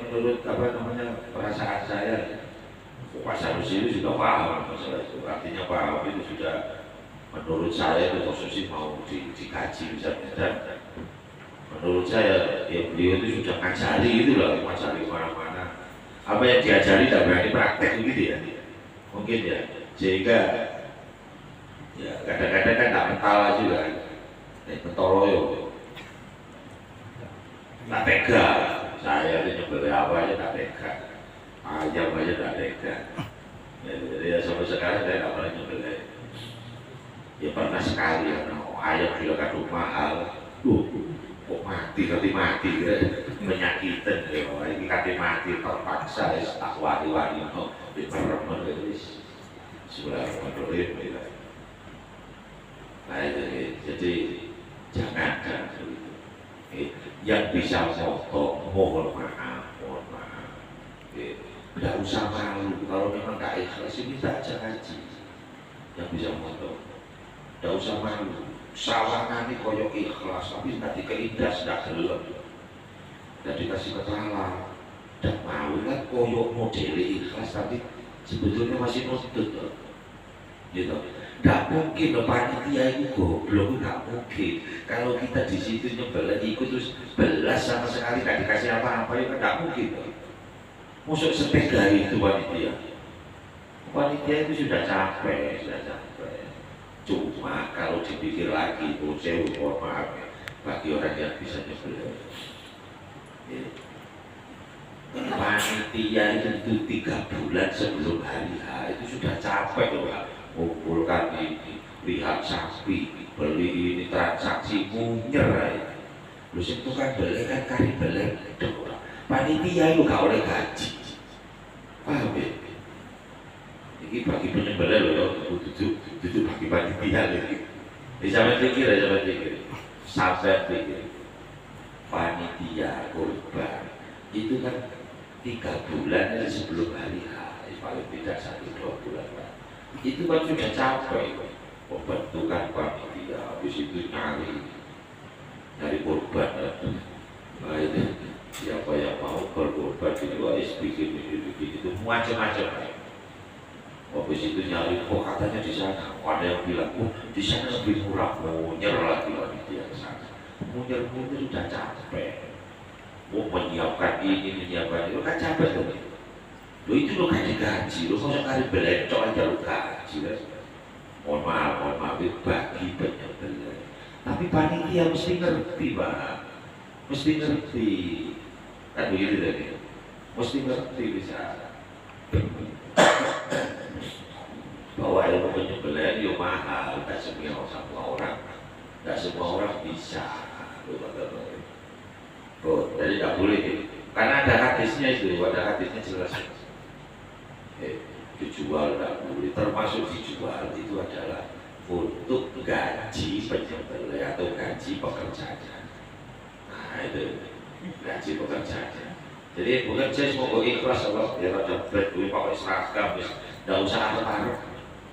menurut apa namanya perasaan saya, Pak Sanusi itu sudah paham masalah itu. Artinya paham itu sudah, menurut saya itu Sanusi mau dikaji misalnya. Dan menurut saya ya beliau itu sudah ngajari itu lah, ngajari mana-mana. Apa yang diajari tidak berani praktek gitu ya, mungkin ya. Sehingga ya kadang-kadang kan tak mentala juga, mentoloyo. Tak tega, saya itu nyebelih apa aja tak tega, ayam aja tak tega. Jadi ya sampai sekarang saya tak pernah nyebelih. Ya pernah sekali ya, ayam juga kadung mahal, kok mati penyakitan ya, ini kati mati terpaksa ya, tak wari-wari mau diperempat itu sudah menurut gitu. Nah jadi jangan begitu. Yang bisa foto mohon maaf, tidak usah malu. Kalau memang tak ikhlas ini tak aja ngaji. Yang bisa foto, tidak usah malu. sawangannya koyo ikhlas tapi tidak dikeindas, tidak gelem, tidak dikasih kepala dan mau kan koyo model ikhlas tapi sebetulnya masih nutut gitu. Tidak mungkin loh, panitia itu goblok, tidak mungkin. Kalau kita di situ nyebelah ikut terus belas sama sekali tidak dikasih apa-apa, ya kan tidak mungkin loh. Masuk setega itu panitia itu sudah capek. Cuma kalau dipikir lagi, saya mohon maaf bagi orang yang bisa nyebelah. Panitia itu 3 bulan sebelum hari H itu sudah capek loh, mengumpulkan ini, lihat sapi, beli ini, transaksi munyer. Terus itu kan beli kan kari beli, panitia itu gak oleh gaji, paham ya? Ini bagi penyembelih loh, itu bagi panitia lagi. Sampai pikir, sampai pikir, panitia kurban itu kan 3 bulan sebelum hari H, paling tidak 1-2 bulan. Itu kan sudah capek, pembentukan panitia, habis itu nyari korban. Nah itu siapa yang mau berkorban itu harus bikin itu macam-macam. Habis itu nyari, katanya di sana, ada yang bilang, di sana lebih murah, munyer lagi panitia ke sana. Munyer sudah capek, menyiapkan ini, menyiapkan itu, kan capek tuh. Lo itu lo kan digaji, lo kok sekali belecok aja lo gaji kan? Mohon maaf, bagi penyembelih. Tapi panitia mesti ngerti, Pak. Mesti ngerti. Kan begitu tadi. Mesti ngerti bisa. Bahwa ilmu penyembelihan itu mahal, tidak semua orang bisa. Jadi tidak boleh. Karena ada hadisnya itu, jelas. Dijual tidak boleh, termasuk dijual itu adalah untuk gaji penyembelih atau gaji pekerjanya. Nah itu gaji pekerjanya. Jadi bukan saya mau ikhlas Allah ya ada berat gue pakai seragam, tidak usah arep-arep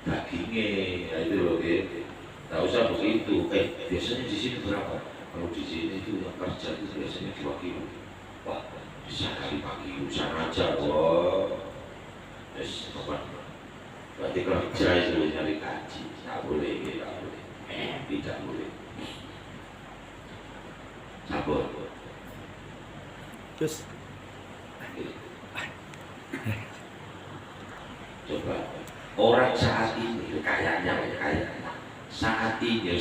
dagingnya, itu loh, tidak usah begitu. Biasanya di sini berapa? Kalau di sini itu yang kerja itu biasanya 2 kilo. Wah bisa kali 5 kilo, sana aja, wah. Yes, berarti kerja itu nyari gaji, tidak boleh, tidak boleh. Sabar. Terus Coba orang saat ini kayaknya saat ini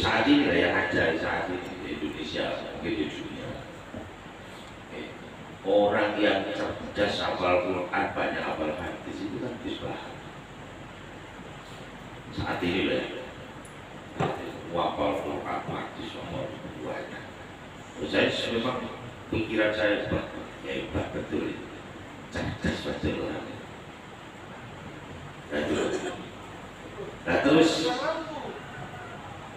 lah yang ada saat ini di Indonesia, mungkin di dunia. Orang yang cerdas hafal Quran, banyak hafal hadis itu kan Misbah. Saat ini lah hafal Quran hadis nomor 2. Saya memang pikiran saya hebat betul, cerdas betul orang. Nah terus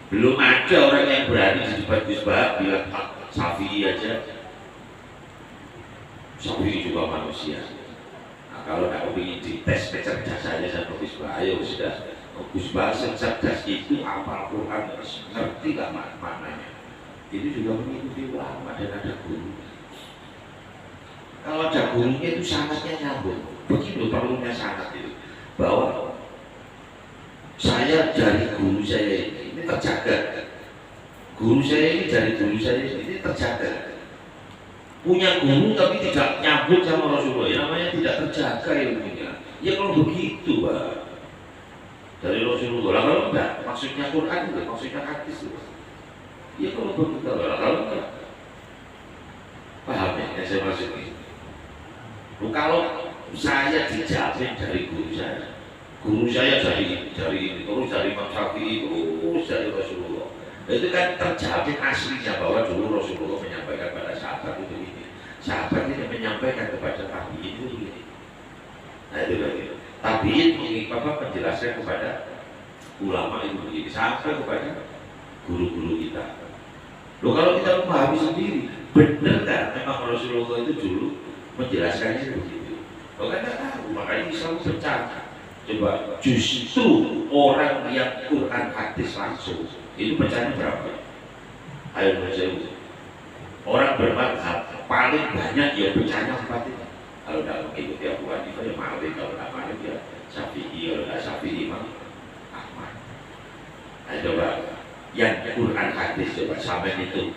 belum ada orang yang berani di depan Misbah bilang Syafi'i aja. Syafi'i juga manusia. Nah, kalau tidak ingin dites kecerdasannya sama Misbah, ayo sudah. Misbah cerdas itu hafal Quran, ngerti gak maknanya. Itu juga mengikuti ulama dan ada guru. Kalau ada gurunya itu sangatnya nyambung. Begitu perlunya sangat itu. Bahwa saya dari guru saya ini terjaga. Guru saya ini dari guru saya ini terjaga. Punya guru tapi tidak nyambung sama Rasulullah, ya namanya tidak terjaga ilmunya. Ya kalau begitu, Pak. Dari Rasulullah, kalau enggak, maksudnya Quran itu, maksudnya hadis itu. Ya kalau begitu, kalau enggak, paham ya yang saya maksud ini? Kalau saya dijamin dari guru saya dari terus dari Imam Syafi'i, terus dari Rasulullah. Itu kan terjamin aslinya bahwa dulu Rasulullah menyampaikan pada sahabat itu ini. Sahabat ini menyampaikan kepada tabi'in itu begini. Nah itu lagi. Tabi'in menjelaskan kepada ulama itu begini sampai kepada guru-guru kita. Loh kalau kita memahami sendiri, benar kan memang Rasulullah itu dulu menjelaskannya begitu. Loh kan tidak tahu, makanya Islam bercanda. Coba justru orang yang Quran hadis langsung Itu pecahnya berapa? Ayo menjauh. Orang bermadhab paling banyak ya pecahnya 4 itu. Kalau tidak mengikuti Abu Hanifah ya Malik, kalau tidak Malik ya Syafi'i, kalau tidak Syafi'i Imam Ahmad. Nah coba yang Quran hadis coba sampai itu.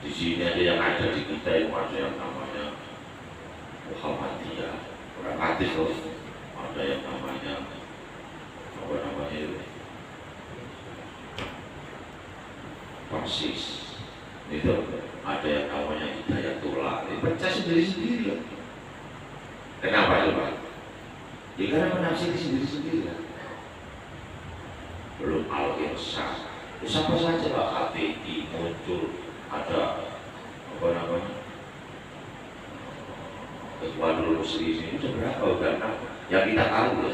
Di sini ada yang ada di kita yang ada yang namanya Muhammadiyah, Quran hadis loh. Ada yang namanya apa namanya itu Persis. Itu ada yang namanya Hidayatullah. Pecah sendiri-sendiri loh. Kenapa coba? Ya karena menafsiri sendiri-sendiri lah. Belum al-irsad. Siapa saja lah HTI muncul, ada apa namanya Ikhwanul Muslimin itu berapa udah yang kita tahu ya.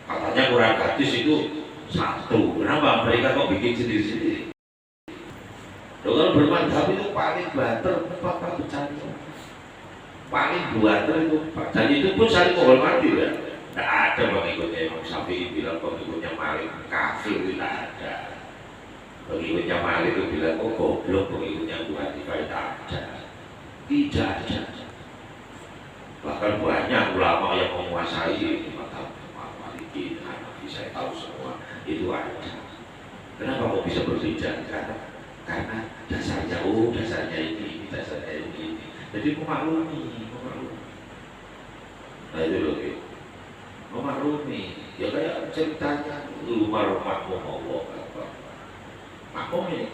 Katanya Quran hadis itu 1. Kenapa mereka kok bikin sendiri-sendiri? Kalau bermadhab itu paling banter 4 bercanda, paling banter itu, dan itu pun saling menghormati ya. Tidak ada pengikutnya Imam Syafi'i bilang pengikutnya Malik kafir, tidak ada. Pengikutnya Malik itu bilang oh goblok, pengikutnya Abu Hanifah tidak ada. Tidak ada. Bahkan banyak ulama yang menguasai mazhab Maliki, Hanafi, saya tahu semua itu ada. Kenapa kok bisa berbeda? Karena dasarnya dasarnya ini, dasarnya ini. Jadi memaklumi. Nah itu loh, memaklumi. Ya kayak ceritanya Umar Allah. Maklum ini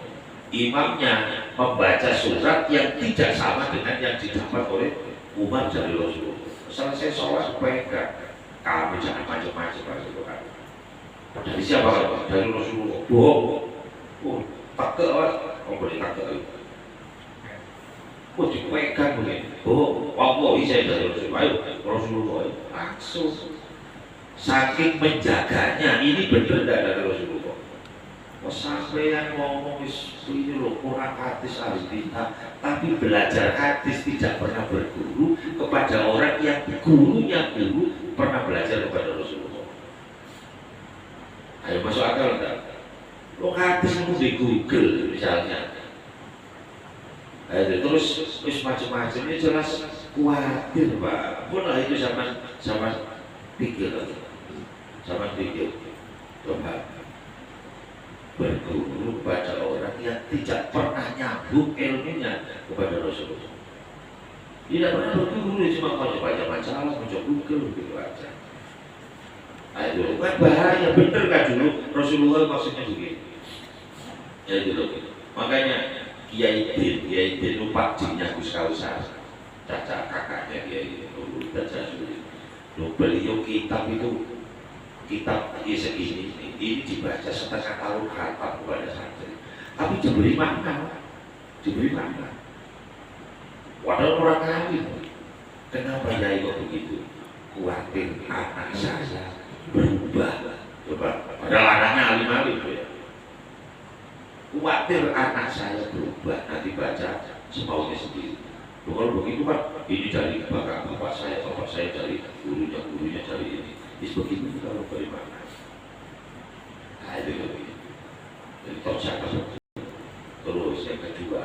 imamnya membaca surat yang tidak sama dengan yang didapat oleh Umar dari Rasulullah. Selesai sholat pegang, kami jangan macam-macam itu kan. Dari siapa? Dari Rasulullah. Bohong. Tak ke boleh tak ke. Dipegang begini. Wallahi saya dari Rasulullah. Langsung. Saking menjaganya, ini benar tidak dari Rasulullah. Sampai yang ngomong ini loh Quran hadis ahli kitab, tapi belajar hadis tidak pernah berguru kepada orang yang gurunya pernah belajar kepada Rasulullah. Ayo masuk akal enggak? Lo hadis itu di Google misalnya. Terus macam-macam ini jelas khawatir Pak. Pun lah itu sama pikir. Coba berguru kepada orang yang tidak pernah nyambung ilmunya kepada Rasulullah. Tidak pernah berguru, cuma kalau baca majalah, baca Google begitu aja. Nah itu kan bahaya, bener kan dulu Rasulullah maksudnya begini. Ya itu loh. Makanya Kiai Din lupa jinnya Gus Kausar, caca kakaknya Kiai dulu baca dulu. Beliau kitab itu kitab segini ini dibaca setengah tahun khatam kepada santri, tapi diberi makna. Padahal orang kawin. Kenapa ya kok begitu? Khawatir anak saya berubah. Coba, padahal anaknya alim-alim ya. Khawatir anak saya berubah, nanti baca semaunya sendiri. Kalau begitu Pak, ini dari bapak saya dari gurunya dari ini. Begitu kalau bagaimana? Nah itu lebih. Jadi terus yang kedua,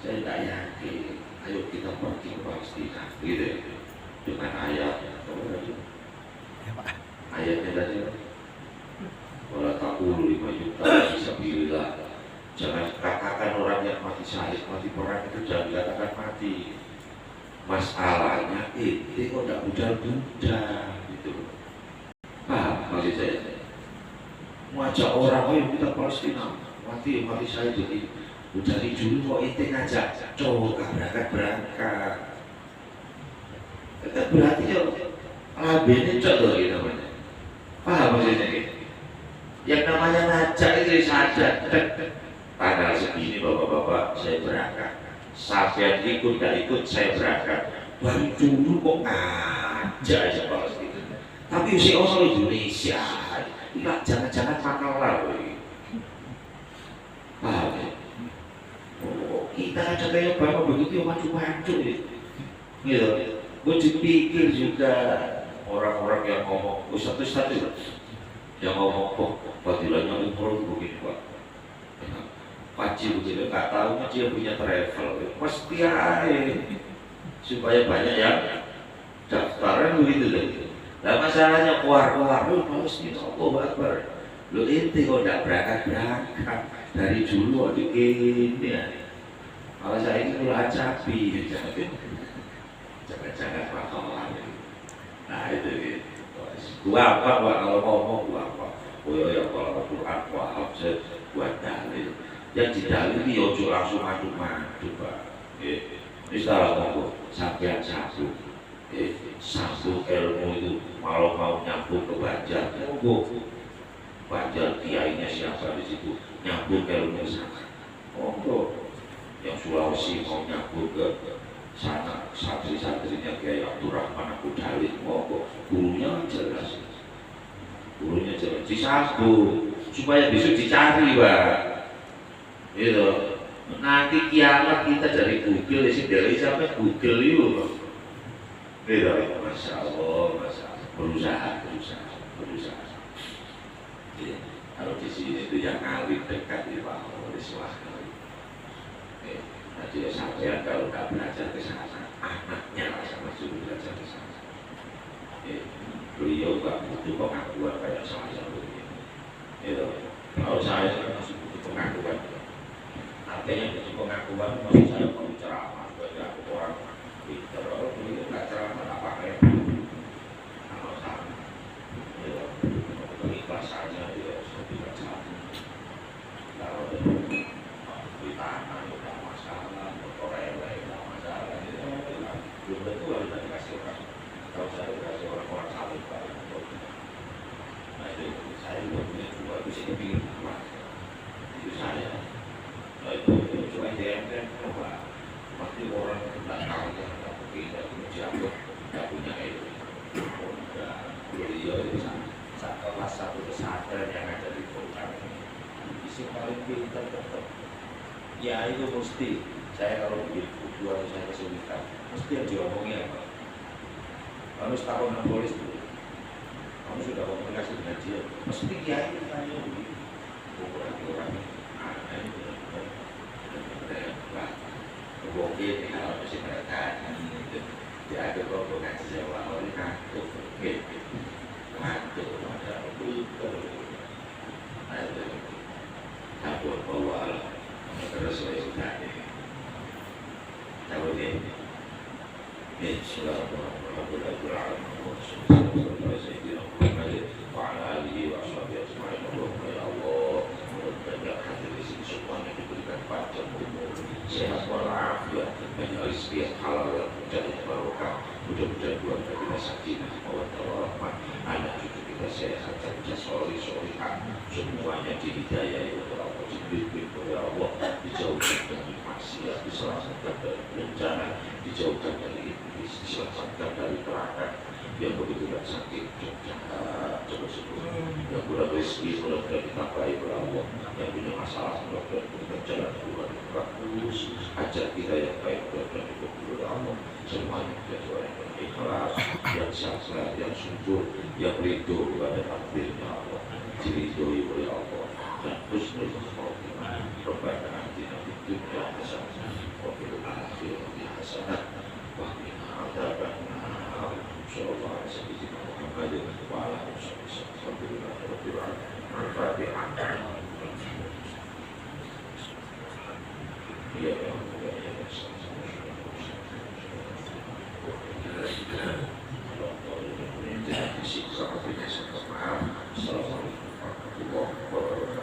saya tidak yakin. Ayo kita pergi ke Palestina, gitu ya, dengan ayat. Ayatnya tadi, wala taqulu liman yuqtalu fi sabilillah. Jangan katakan orang yang mati syahid, mati perang itu jangan dikatakan mati. Masalahnya itu kok tidak budal-budal gitu. Paham maksud saya? Mengajak orang, ayo kita Palestina, mati saya jadi dari dulu kok itu ngajak, coba berangkat. Itu berarti ya labenya contoh gitu namanya. Paham maksudnya? Yang namanya ngajak itu sadar. Tanggal segini bapak-bapak saya berangkat. Sampai ikut gak ikut saya berangkat. Baru dulu kok ngajak aja Palestina. Tapi si orang Indonesia, tidak jangan-jangan makal lagi. Paham ya? Kita ada kayak bapak begitu maju-maju gitu. Gue dipikir juga orang-orang yang ngomong ustadz yang ngomong kok fadilahnya umroh begini Pak, haji begini nggak tahu dia punya travel, pasti aja supaya banyak yang daftaran begitu deh. Nah masalahnya keluar lu mesti Allah Akbar. Lu inti kok nggak berangkat dari dulu waktu ini ya. Kalau saya ini mulai capi, jangan makalah. Nah itu gitu. Gua apa kalau ngomong gua apa? Oh ya kalau Quran gua saya buat dalil. Yang didalil ini ojo langsung maju-maju Pak. Misalnya ngomong sampean satu. Satu ilmu itu kalau mau nyambung ke Banjar, Banjar kiainya siapa di situ nyambung ilmu sana. Yang Sulawesi mau nyambung ke sana, santri-santrinya Kiai Abdurrahman Abu Dalil, gurunya jelas, disambung supaya besok dicari Pak. Itu nanti kiamat kita dari Google, dari sampai Google itu. Beda, masya Allah, berusaha. Jadi, kalau di sini itu yang alim dekat di bawah, di silahkan. Nanti sampai kalau nggak belajar ke sana, anaknya sama suruh belajar ke sana. Beliau nggak butuh pengakuan kayak saya begini. Kalau saya masih butuh pengakuan, artinya butuh pengakuan, masih saya mau ceramah, banyak orang. Kalau beliau nggak ceramah apa kayak kalau sama keikhlasannya dia sudah sama. Kalau di tanah tidak masalah, orang lain tidak masalah, belum tentu harus dikasih orang. Kalau saya dikasih orang saling baik. Nah itu saya juga bisa dipikir itu saya. Nah itu cuma dia coba. Pasti orang tidak tahu tidak begini, dianggap tidak punya ilmu. Beliau itu kelas satu pesantren yang ada di Golkar ini, isi paling pintar tetap. Ya itu mesti saya kalau begitu dua saya kesulitan, mesti yang diomongin apa? Kamu setahun polis dulu, kamu sudah komunikasi dengan dia, mesti dia itu tanya begitu. Orang aneh itu. Mungkin kalau masih mereka itu dia ada hubungan sewa oleh ngantuk, ngantuk ada butuh, ada tabur bawah terus sudah tahu ini sudah sehat walafiat, banyak rezeki yang halal dan barokah. Mudah-mudahan keluarga kita sakinah, mawaddah warahmah, anak cucu kita sehat, cerdas, soleh-solehah, semuanya dihidayai oleh Allah, dibimbing oleh Allah, dijauhkan dari maksiat, diselamatkan dari bencana, dijauhkan dari iblis, diselamatkan dari neraka yang begitu dan sakit, terus yang kurang rezeki, mudah-mudahan ditambahi oleh Allah, yang punya masalah, mudah-mudahan kita jalan keluar bagus, ajar kita yang baik, mudah-mudahan dikabul oleh Allah, semuanya menjadi orang yang ikhlas, yang sabar, yang subur, yang rindu kepada takdirnya Allah, diridhoi oleh Allah, dan husnul khotimah. Rabbana